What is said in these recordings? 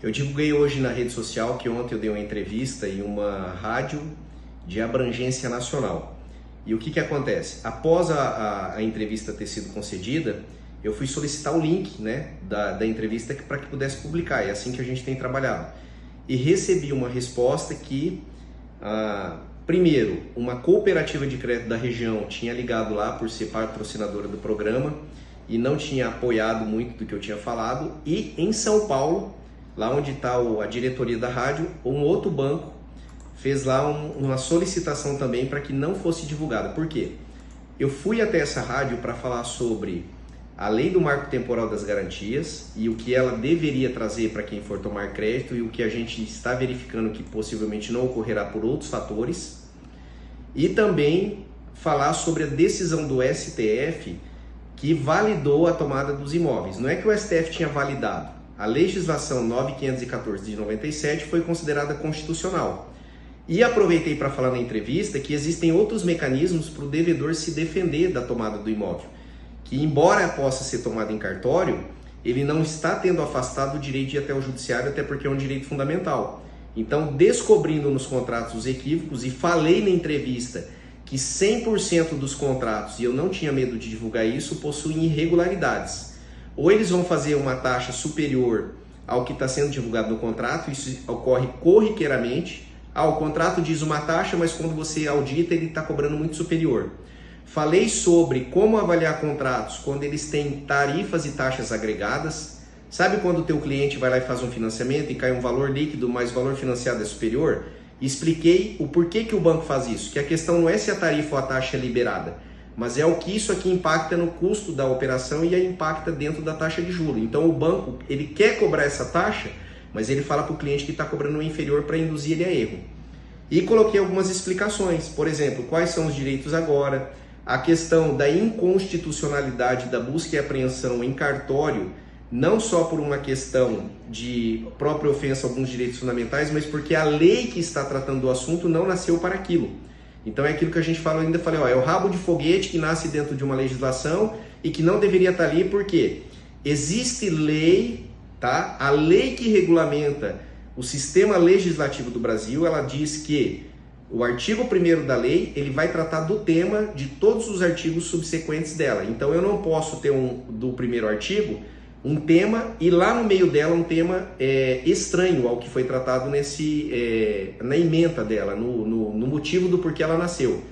Eu divulguei hoje na rede social que ontem eu dei uma entrevista em uma rádio de abrangência nacional. E o que acontece? Após a entrevista ter sido concedida, eu fui solicitar o link, né, da entrevista para que pudesse publicar. É assim que a gente tem trabalhado. E recebi uma resposta que, primeiro, uma cooperativa de crédito da região tinha ligado lá por ser patrocinadora do programa e não tinha apoiado muito do que eu tinha falado. E em São Paulo, lá onde está a diretoria da rádio, um outro banco fez lá uma solicitação também para que não fosse divulgada. Por quê? Eu fui até essa rádio para falar sobre a lei do marco temporal das garantias e o que ela deveria trazer para quem for tomar crédito e o que a gente está verificando que possivelmente não ocorrerá por outros fatores. E também falar sobre a decisão do STF que validou a tomada dos imóveis. Não é que o STF tinha validado. A legislação 9514 de 97 foi considerada constitucional. E aproveitei para falar na entrevista que existem outros mecanismos para o devedor se defender da tomada do imóvel. Que embora possa ser tomado em cartório, ele não está tendo afastado o direito de ir até o judiciário, até porque é um direito fundamental. Então, descobrindo nos contratos os equívocos, e falei na entrevista que 100% dos contratos, e eu não tinha medo de divulgar isso, possuem irregularidades. Ou eles vão fazer uma taxa superior ao que está sendo divulgado no contrato, isso ocorre corriqueiramente. O contrato diz uma taxa, mas quando você audita ele está cobrando muito superior. Falei sobre como avaliar contratos quando eles têm tarifas e taxas agregadas. Sabe quando o teu cliente vai lá e faz um financiamento e cai um valor líquido, mas o valor financiado é superior? Expliquei o porquê que o banco faz isso, que a questão não é se a tarifa ou a taxa é liberada, mas é o que isso aqui impacta no custo da operação e impacta dentro da taxa de juros. Então o banco ele quer cobrar essa taxa, mas ele fala para o cliente que está cobrando uma inferior para induzir ele a erro. E coloquei algumas explicações, por exemplo, quais são os direitos agora, a questão da inconstitucionalidade da busca e apreensão em cartório, não só por uma questão de própria ofensa a alguns direitos fundamentais, mas porque a lei que está tratando do assunto não nasceu para aquilo. Então é aquilo que a gente fala, eu ainda falei, é o rabo de foguete que nasce dentro de uma legislação e que não deveria estar ali, porque existe lei, tá? A lei que regulamenta o sistema legislativo do Brasil, ela diz que o artigo 1º da lei, ele vai tratar do tema de todos os artigos subsequentes dela. Então eu não posso ter do primeiro artigo um tema e lá no meio dela um tema estranho ao que foi tratado na ementa dela, no motivo do porquê ela nasceu.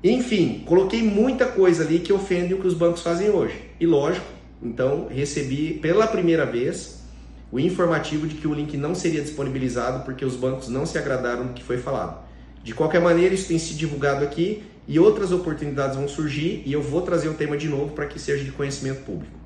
Enfim, coloquei muita coisa ali que ofende o que os bancos fazem hoje. E lógico, então recebi pela primeira vez o informativo de que o link não seria disponibilizado porque os bancos não se agradaram do que foi falado. De qualquer maneira, isso tem sido divulgado aqui e outras oportunidades vão surgir e eu vou trazer o tema de novo para que seja de conhecimento público.